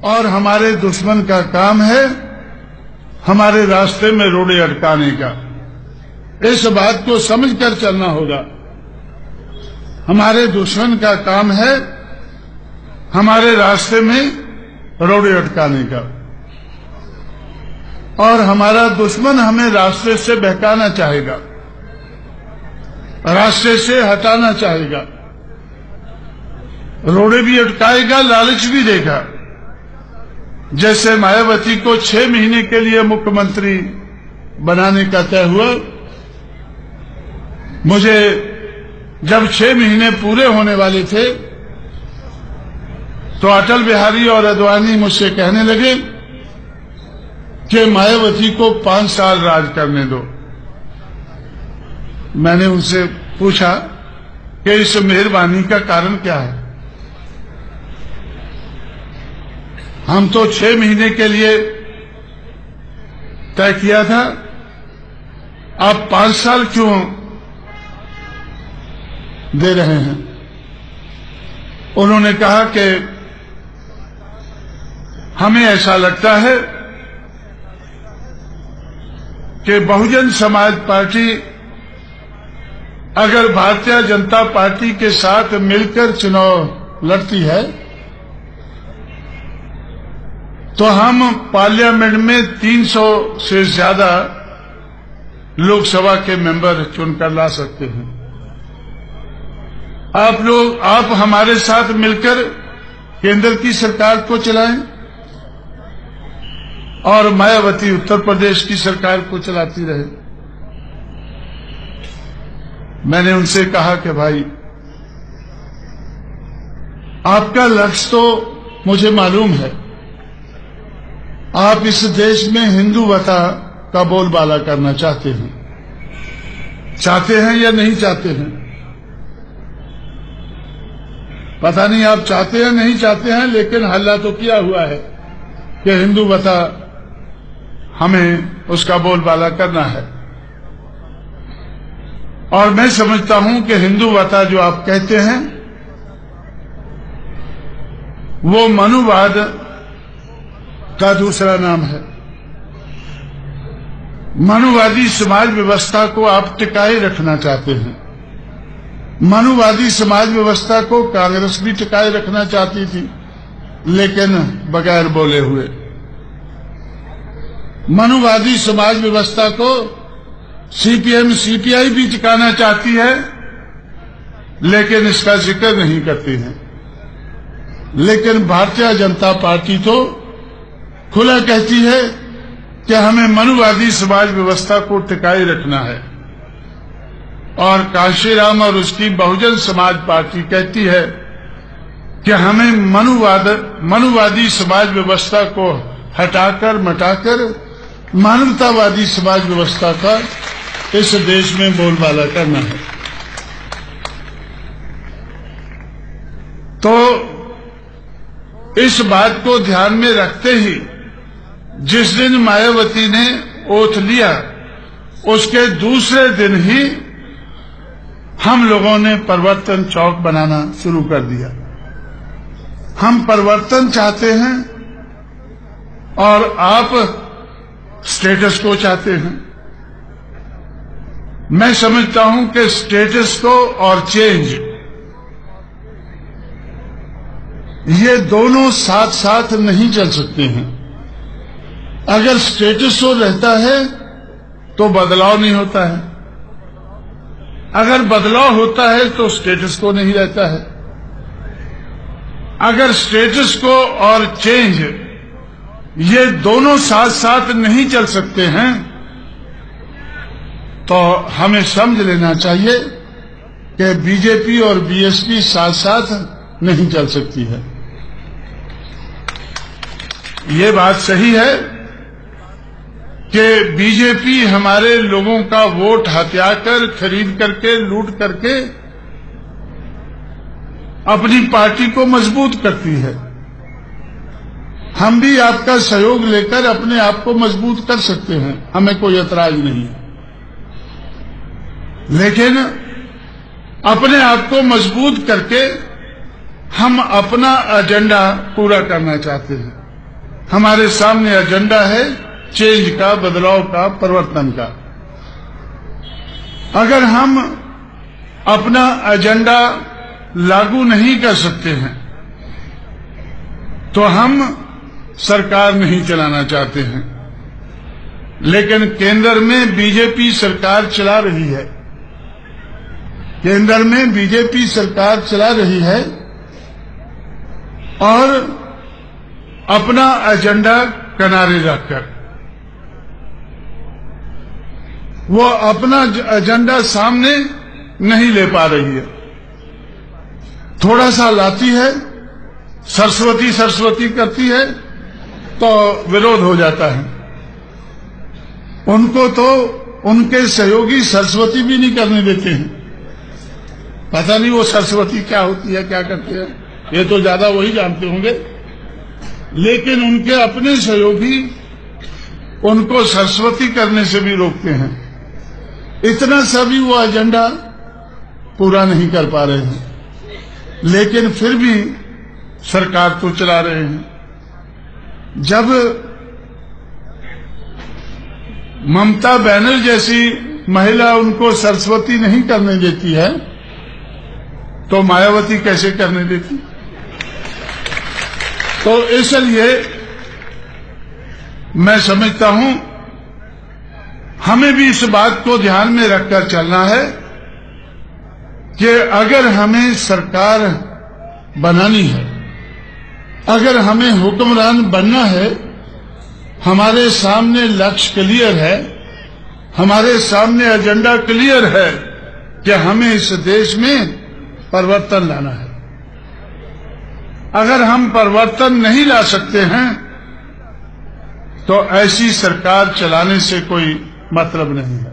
और हमारे दुश्मन का काम है हमारे रास्ते में रोड़े अटकाने का। इस बात को समझकर चलना होगा। हमारे दुश्मन का काम है हमारे रास्ते में रोड़े अटकाने का, और हमारा दुश्मन हमें रास्ते से बहकाना चाहेगा, रास्ते से हटाना चाहेगा, रोड़े भी अटकाएगा, लालच भी देगा। जैसे मायावती को 6 महीने के लिए मुख्यमंत्री बनाने का तय हुआ, मुझे जब 6 महीने पूरे होने वाले थे तो अटल बिहारी और आडवाणी मुझसे कहने लगे कि मायावती को 5 साल राज करने दो। मैंने उनसे पूछा कि इस मेहरबानी का कारण क्या है? हम तो 6 महीने के लिए तय किया था, आप 5 साल क्यों दे रहे हैं? उन्होंने कहा कि हमें ऐसा लगता है कि बहुजन समाज पार्टी अगर भारतीय जनता पार्टी के साथ मिलकर चुनाव लड़ती है तो हम पार्लियामेंट में 300 से ज्यादा लोकसभा के मेंबर चुनकर ला सकते हैं। आप हमारे साथ मिलकर केंद्र की सरकार को चलाएं और मायावती उत्तर प्रदेश की सरकार को चलाती रहे। मैंने उनसे कहा कि भाई, आपका लक्ष्य तो मुझे मालूम है, आप इस देश में हिंदुवता का बोलबाला करना चाहते हैं या नहीं चाहते हैं? पता नहीं आप चाहते हैं नहीं चाहते हैं, लेकिन हल्ला तो किया हुआ है कि हिंदुवता हमें उसका बोलबाला करना है। और मैं समझता हूं कि हिंदुवता जो आप कहते हैं वो मनुवाद का दूसरा नाम है। मनुवादी समाज व्यवस्था को आप टिकाए रखना चाहते हैं। मनुवादी समाज व्यवस्था को कांग्रेस भी टिकाए रखना चाहती थी, लेकिन बगैर बोले हुए। मनुवादी समाज व्यवस्था को सीपीएम सीपीआई भी टिकाना चाहती है, लेकिन इसका जिक्र नहीं करती है। लेकिन भारतीय जनता पार्टी तो खुला कहती है कि हमें मनुवादी समाज व्यवस्था को टिकाए रखना है, और कांशीराम और उसकी बहुजन समाज पार्टी कहती है कि हमें मनुवादी समाज व्यवस्था को हटाकर मटाकर मानवतावादी समाज व्यवस्था का इस देश में बोलबाला करना है। तो इस बात को ध्यान में रखते ही जिस दिन मायावती ने ओथ लिया, उसके दूसरे दिन ही हम लोगों ने परिवर्तन चौक बनाना शुरू कर दिया। हम परिवर्तन चाहते हैं और आप स्टेटस को चाहते हैं। मैं समझता हूं कि स्टेटस को और चेंज, ये दोनों साथ साथ नहीं चल सकते हैं। अगर स्टेटस को रहता है तो बदलाव नहीं होता है, अगर बदलाव होता है तो स्टेटस को नहीं रहता है। अगर स्टेटस को और चेंज ये दोनों साथ साथ नहीं चल सकते हैं तो हमें समझ लेना चाहिए कि बीजेपी और बीएसपी साथ साथ नहीं चल सकती है। ये बात सही है कि बीजेपी हमारे लोगों का वोट हथियाकर, खरीद करके, लूट करके अपनी पार्टी को मजबूत करती है। हम भी आपका सहयोग लेकर अपने आप को मजबूत कर सकते हैं, हमें कोई ऐतराज नहीं है। लेकिन अपने आप को मजबूत करके हम अपना एजेंडा पूरा करना चाहते हैं। हमारे सामने एजेंडा है चेंज का, बदलाव का, परिवर्तन का। अगर हम अपना एजेंडा लागू नहीं कर सकते हैं तो हम सरकार नहीं चलाना चाहते हैं। लेकिन केंद्र में बीजेपी सरकार चला रही है, केंद्र में बीजेपी सरकार चला रही है और अपना एजेंडा किनारे रखकर वो अपना एजेंडा सामने नहीं ले पा रही है। थोड़ा सा लाती है, सरस्वती सरस्वती करती है तो विरोध हो जाता है। उनको तो उनके सहयोगी सरस्वती भी नहीं करने देते हैं। पता नहीं वो सरस्वती क्या होती है, क्या करते हैं, ये तो ज्यादा वही जानते होंगे। लेकिन उनके अपने सहयोगी उनको सरस्वती करने से भी रोकते हैं। इतना सभी वो एजेंडा पूरा नहीं कर पा रहे हैं, लेकिन फिर भी सरकार तो चला रहे हैं। जब ममता बनर्जी जैसी महिला उनको सरस्वती नहीं करने देती है तो मायावती कैसे करने देती? तो इसलिए मैं समझता हूं हमें भी इस बात को ध्यान में रखकर चलना है कि अगर हमें सरकार बनानी है, अगर हमें हुक्मरान बनना है, हमारे सामने लक्ष्य क्लियर है, हमारे सामने एजेंडा क्लियर है कि हमें इस देश में परिवर्तन लाना है। अगर हम परिवर्तन नहीं ला सकते हैं तो ऐसी सरकार चलाने से कोई मतलब नहीं है।